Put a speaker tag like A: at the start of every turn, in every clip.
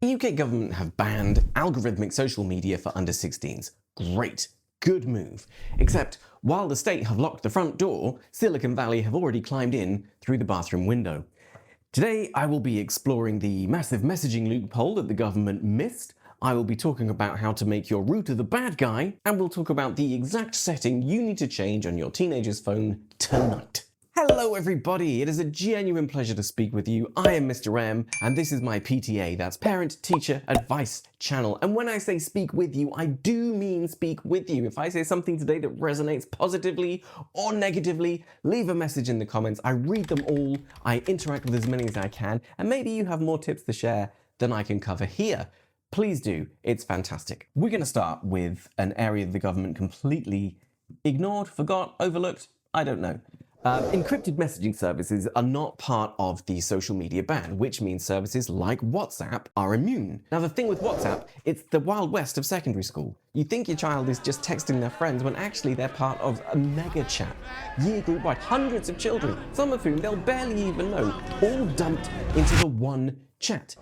A: The UK government have banned algorithmic social media for under 16s. Great. Good move. Except, while the state have locked the front door, Silicon Valley have already climbed in through the bathroom window. Today, I will be exploring the massive messaging loophole that the government missed. I will be talking about how to make your router the bad guy, and we'll talk about the exact setting you need to change on your teenager's phone tonight. Hello everybody, it is a genuine pleasure to speak with you. I am Mr. M, and this is my PTA, that's Parent Teacher Advice channel. And when I say speak with you, I do mean speak with you. If I say something today that resonates positively or negatively, leave a message in the comments. I read them all, I interact with as many as I can, and maybe you have more tips to share than I can cover here. Please do, it's fantastic. We're going to start with an area the government completely ignored, forgot, overlooked, I don't know. Encrypted messaging services are not part of the social media ban, which means services like WhatsApp are immune. Now the thing with WhatsApp, it's the Wild West of secondary school. You think your child is just texting their friends when actually they're part of a mega chat, year group wide, hundreds of children, some of whom they'll barely even know, all dumped into the one chat.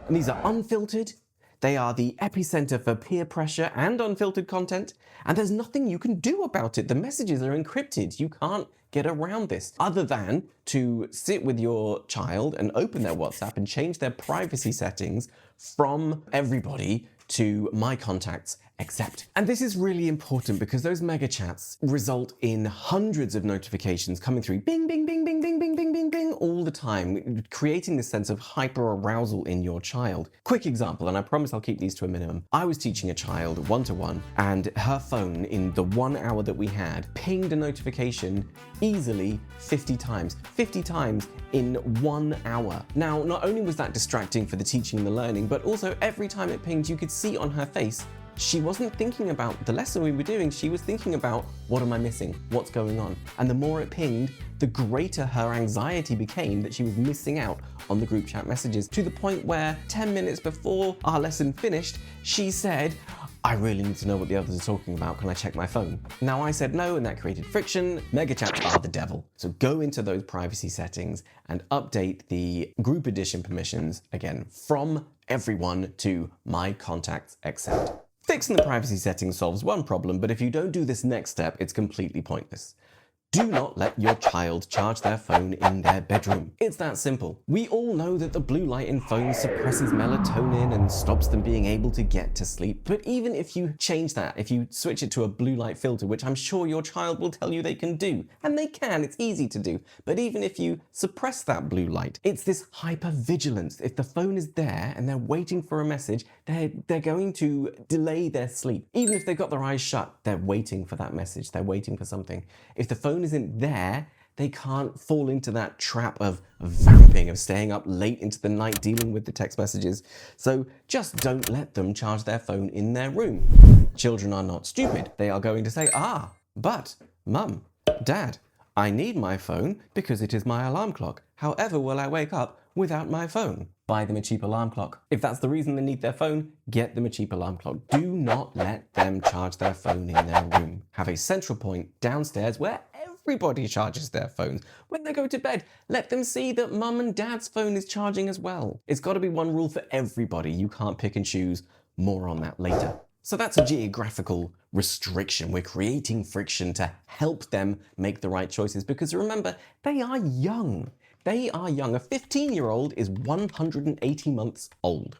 A: And these are unfiltered. They are the epicenter for peer pressure and unfiltered content, and there's nothing you can do about it. The messages are encrypted. You can't get around this other than to sit with your child and open their WhatsApp and change their privacy settings from everybody to my contacts except. And this is really important because those mega chats result in hundreds of notifications coming through bing, bing, bing, bing, bing, bing, bing, bing, bing all the time, creating this sense of hyper arousal in your child. Quick example, and I promise I'll keep these to a minimum. I was teaching a child one-to-one and her phone in the 1 hour that we had pinged a notification easily 50 times. 50 times in 1 hour. Now, not only was that distracting for the teaching and the learning, but also every time it pinged, you could see on her face, she wasn't thinking about the lesson we were doing, she was thinking about, what am I missing? What's going on? And the more it pinged, the greater her anxiety became that she was missing out on the group chat messages, to the point where 10 minutes before our lesson finished, she said, I really need to know what the others are talking about, can I check my phone? Now I said no, and that created friction. Mega chats are the devil. So go into those privacy settings and update the group edition permissions, again, from everyone to my contacts except. Fixing the privacy settings solves one problem, but if you don't do this next step, it's completely pointless. Do not let your child charge their phone in their bedroom. It's that simple. We all know that the blue light in phones suppresses melatonin and stops them being able to get to sleep. But even if you change that, if you switch it to a blue light filter, which I'm sure your child will tell you they can do, and they can, it's easy to do. But even if you suppress that blue light, it's this hypervigilance. If the phone is there and they're waiting for a message, they're going to delay their sleep. Even if they've got their eyes shut, they're waiting for that message. They're waiting for something. If the phone isn't there, they can't fall into that trap of vamping, of staying up late into the night dealing with the text messages. So just don't let them charge their phone in their room. Children are not stupid. They are going to say, but Mum, Dad, I need my phone because it is my alarm clock. However will I wake up without my phone? Buy them a cheap alarm clock. If that's the reason they need their phone, get them a cheap alarm clock. Do not let them charge their phone in their room. Have a central point downstairs where everybody charges their phones. When they go to bed, let them see that Mum and Dad's phone is charging as well. It's got to be one rule for everybody. You can't pick and choose. More on that later. So that's a geographical restriction. We're creating friction to help them make the right choices because remember, they are young. They are young. A 15-year-old is 180 months old.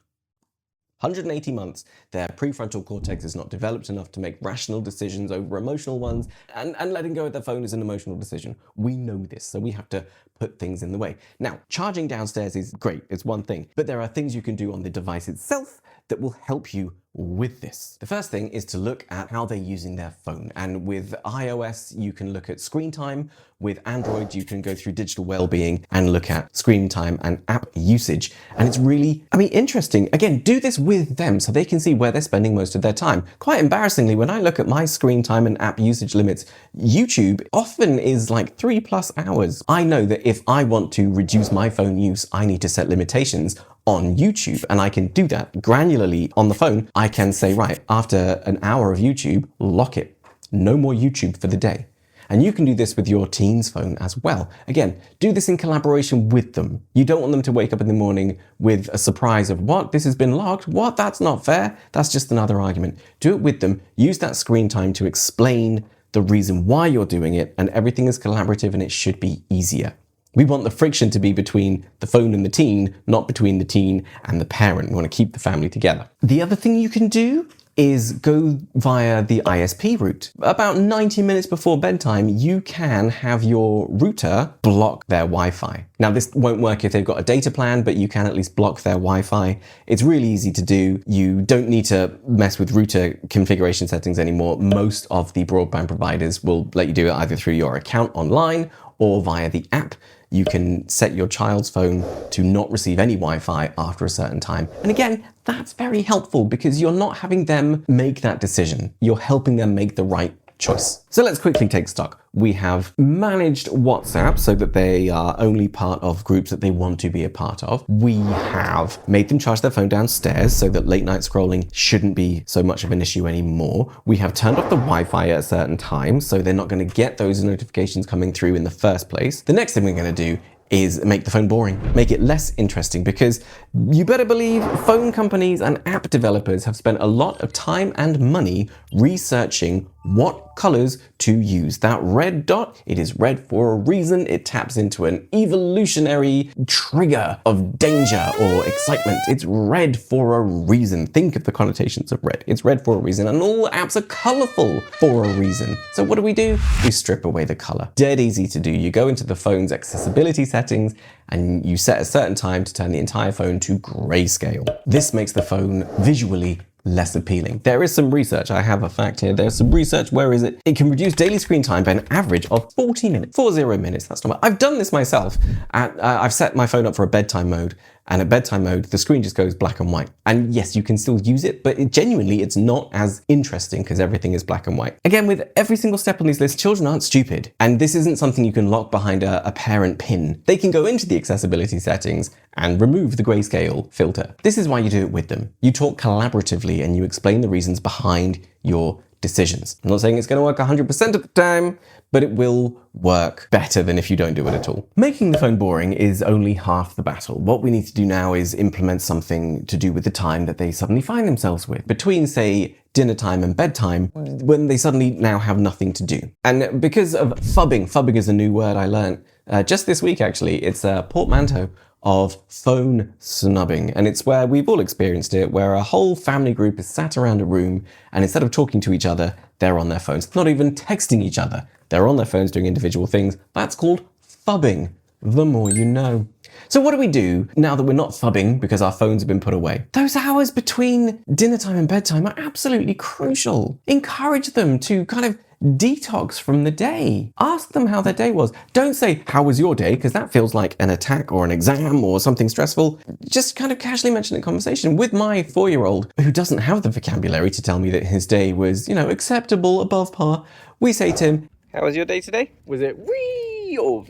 A: 180 months, their prefrontal cortex is not developed enough to make rational decisions over emotional ones, and letting go of their phone is an emotional decision. We know this, so we have to put things in the way. Now, charging downstairs is great, it's one thing, but there are things you can do on the device itself that will help you with this. The first thing is to look at how they're using their phone. And with iOS, you can look at screen time. With Android, you can go through digital well-being and look at screen time and app usage. And it's really, interesting. Again, do this with them so they can see where they're spending most of their time. Quite embarrassingly, when I look at my screen time and app usage limits, YouTube often is like 3+ hours. I know that if I want to reduce my phone use, I need to set limitations on YouTube, and I can do that granularly on the phone. I can say, right, after an hour of YouTube, lock it. No more YouTube for the day. And you can do this with your teen's phone as well. Again, do this in collaboration with them. You don't want them to wake up in the morning with a surprise of, what, this has been locked? What, that's not fair. That's just another argument. Do it with them. Use that screen time to explain the reason why you're doing it, and everything is collaborative and it should be easier. We want the friction to be between the phone and the teen, not between the teen and the parent. We want to keep the family together. The other thing you can do is go via the ISP route. About 90 minutes before bedtime, you can have your router block their Wi-Fi. Now, this won't work if they've got a data plan, but you can at least block their Wi-Fi. It's really easy to do. You don't need to mess with router configuration settings anymore. Most of the broadband providers will let you do it either through your account online or via the app. You can set your child's phone to not receive any Wi-Fi after a certain time. And again, that's very helpful because you're not having them make that decision. You're helping them make the right choice. So let's quickly take stock. We have managed WhatsApp so that they are only part of groups that they want to be a part of. We have made them charge their phone downstairs so that late night scrolling shouldn't be so much of an issue anymore. We have turned off the Wi-Fi at a certain time so they're not going to get those notifications coming through in the first place. The next thing we're going to do is make the phone boring, make it less interesting, because you better believe phone companies and app developers have spent a lot of time and money researching what colors to use. That red dot, it is red for a reason. It taps into an evolutionary trigger of danger or excitement. It's red for a reason. Think of the connotations of red. It's red for a reason, and all apps are colorful for a reason. So what do? We strip away the color. Dead easy to do. You go into the phone's accessibility settings and you set a certain time to turn the entire phone to grayscale. This makes the phone visually less appealing. There is some research, I have a fact here, there's some research, where is it? It can reduce daily screen time by an average of 40 minutes. 40 minutes, that's not bad. I've done this myself. I've set my phone up for a bedtime mode, and at bedtime mode, the screen just goes black and white. And yes, you can still use it, but genuinely, it's not as interesting because everything is black and white. Again, with every single step on these lists, children aren't stupid. And this isn't something you can lock behind a parent pin. They can go into the accessibility settings and remove the grayscale filter. This is why you do it with them. You talk collaboratively and you explain the reasons behind your decisions. I'm not saying it's going to work 100% of the time, but it will work better than if you don't do it at all. Making the phone boring is only half the battle. What we need to do now is implement something to do with the time that they suddenly find themselves with. Between, say, dinner time and bedtime, when they suddenly now have nothing to do. And because of fubbing is a new word I learned just this week actually, it's a portmanteau of phone snubbing. And it's where we've all experienced it, where a whole family group is sat around a room and instead of talking to each other, they're on their phones. Not even texting each other. They're on their phones doing individual things. That's called fubbing. The more you know. So what do we do now that we're not fubbing because our phones have been put away? Those hours between dinner time and bedtime are absolutely crucial. Encourage them to kind of detox from the day. Ask them how their day was. Don't say, how was your day? Because that feels like an attack or an exam or something stressful. Just kind of casually mention it in conversation. With my 4-year-old, who doesn't have the vocabulary to tell me that his day was, acceptable, above par, we say to him, how was your day today? Was it wee or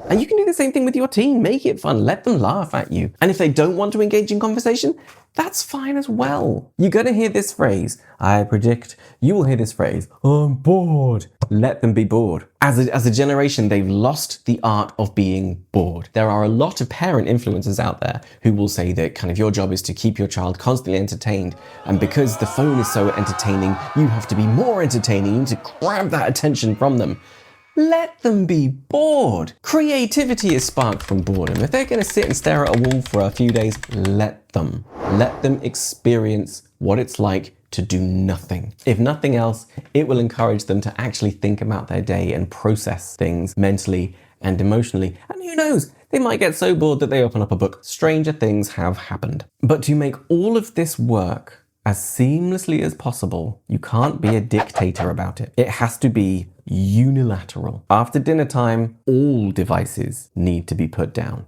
A: And you can do the same thing with your teen. Make it fun. Let them laugh at you. And if they don't want to engage in conversation, that's fine as well. You're going to hear this phrase. I predict you will hear this phrase. I'm bored. Let them be bored. As a generation, they've lost the art of being bored. There are a lot of parent influencers out there who will say that kind of your job is to keep your child constantly entertained. And because the phone is so entertaining, you have to be more entertaining. You need to grab that attention from them. Let them be bored. Creativity is sparked from boredom. If they're going to sit and stare at a wall for a few days, let them. Let them experience what it's like to do nothing. If nothing else, it will encourage them to actually think about their day and process things mentally and emotionally. And who knows, they might get so bored that they open up a book. Stranger things have happened. But to make all of this work as seamlessly as possible, you can't be a dictator about it. It has to be unilateral. After dinner time, all devices need to be put down.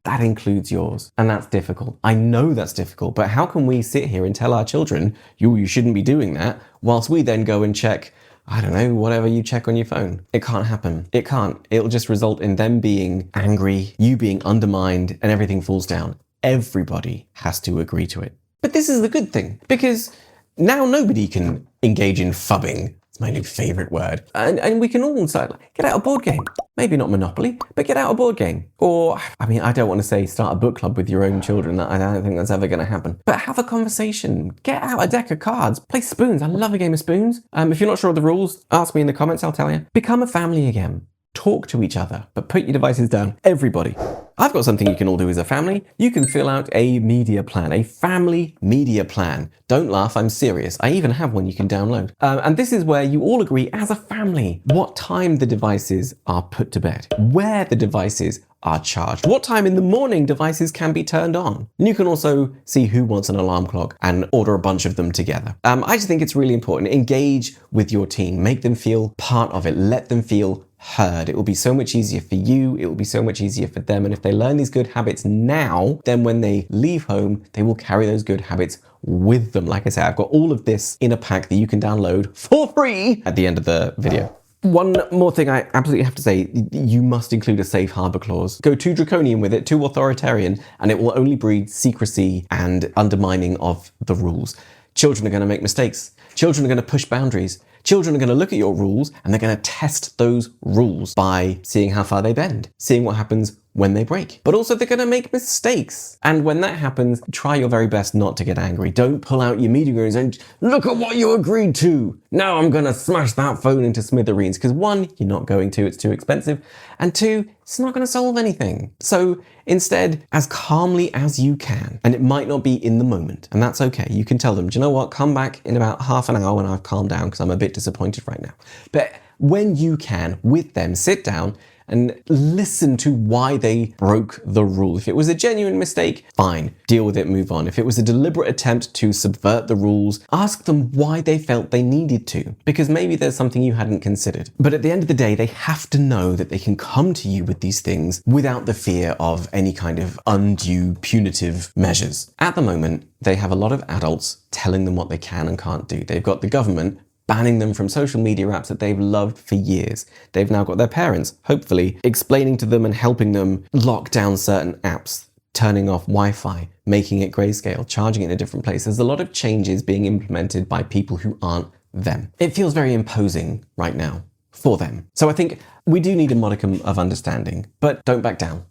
A: That includes yours. And that's difficult. I know that's difficult, but how can we sit here and tell our children, you shouldn't be doing that, whilst we then go and check, I don't know, whatever you check on your phone? It can't happen. It can't. It'll just result in them being angry, you being undermined, and everything falls down. Everybody has to agree to it. But this is the good thing, because now nobody can engage in fubbing. It's my new favourite word. And we can all decide, like, get out a board game. Maybe not Monopoly, but get out a board game. Or, I mean, I don't want to say start a book club with your own children. I don't think that's ever going to happen. But have a conversation. Get out a deck of cards. Play spoons. I love a game of spoons. If you're not sure of the rules, ask me in the comments, I'll tell you. Become a family again. Talk to each other, but put your devices down. Everybody. I've got something you can all do as a family. You can fill out a media plan, a family media plan. Don't laugh, I'm serious. I even have one you can download. And this is where you all agree as a family what time the devices are put to bed, where the devices are charged, what time in the morning devices can be turned on. And you can also see who wants an alarm clock and order a bunch of them together. I just think it's really important. Engage with your team, make them feel part of it, let them feel heard. It will be so much easier for you, it will be so much easier for them, and if they learn these good habits now, then when they leave home, they will carry those good habits with them. Like I said, I've got all of this in a pack that you can download for free at the end of the video. One more thing I absolutely have to say, you must include a safe harbor clause. Go too draconian with it, too authoritarian, and it will only breed secrecy and undermining of the rules. Children are going to make mistakes. Children are going to push boundaries. Children are going to look at your rules and they're going to test those rules by seeing how far they bend, seeing what happens when they break. But also they're going to make mistakes. And when that happens, try your very best not to get angry. Don't pull out your meeting rooms and look at what you agreed to. Now I'm going to smash that phone into smithereens. Because one, you're not going to, it's too expensive. And two, it's not going to solve anything. So instead, as calmly as you can, and it might not be in the moment, and that's okay. You can tell them, do you know what? Come back in about half an hour when I've calmed down because I'm a bit disappointed right now. But when you can, with them, sit down and listen to why they broke the rule. If it was a genuine mistake, fine, deal with it, move on. If it was a deliberate attempt to subvert the rules, ask them why they felt they needed to, because maybe there's something you hadn't considered. But at the end of the day, they have to know that they can come to you with these things without the fear of any kind of undue punitive measures. At the moment, they have a lot of adults telling them what they can and can't do. They've got the government banning them from social media apps that they've loved for years. They've now got their parents, hopefully, explaining to them and helping them lock down certain apps, turning off Wi-Fi, making it grayscale, charging it in a different place. There's a lot of changes being implemented by people who aren't them. It feels very imposing right now for them. So I think we do need a modicum of understanding, but don't back down.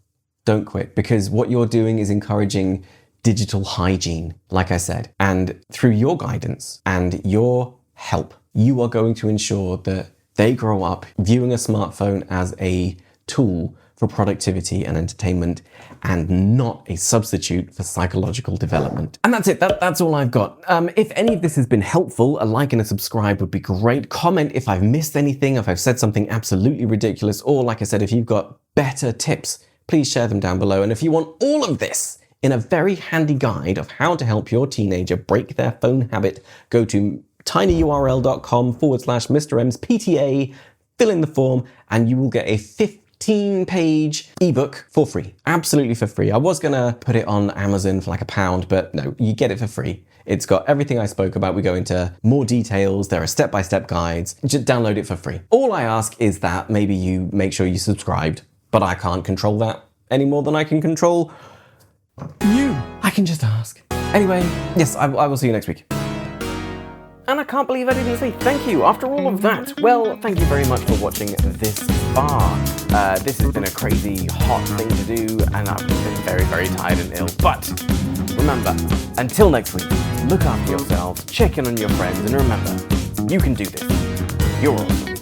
A: Don't quit, because what you're doing is encouraging digital hygiene, like I said, and through your guidance and your help, you are going to ensure that they grow up viewing a smartphone as a tool for productivity and entertainment and not a substitute for psychological development. And that's it. That's all I've got. If any of this has been helpful, a like and a subscribe would be great. Comment if I've missed anything, if I've said something absolutely ridiculous, or like I said, if you've got better tips, please share them down below. And if you want all of this in a very handy guide of how to help your teenager break their phone habit, go to tinyurl.com/Mr. M's PTA, fill in the form, and you will get a 15-page ebook for free. Absolutely for free. I was gonna put it on Amazon for like £1, but no, you get it for free. It's got everything I spoke about. We go into more details. There are step-by-step guides. Just download it for free. All I ask is that maybe you make sure you subscribed, but I can't control that any more than I can control you. I can just ask. Anyway, yes, I will see you next week. And I can't believe I didn't say thank you after all of that. Well, thank you very much for watching this far. This has been a crazy hot thing to do, and I've been very, very tired and ill. But remember, until next week, look after yourselves, check in on your friends, and remember, you can do this. You're awesome.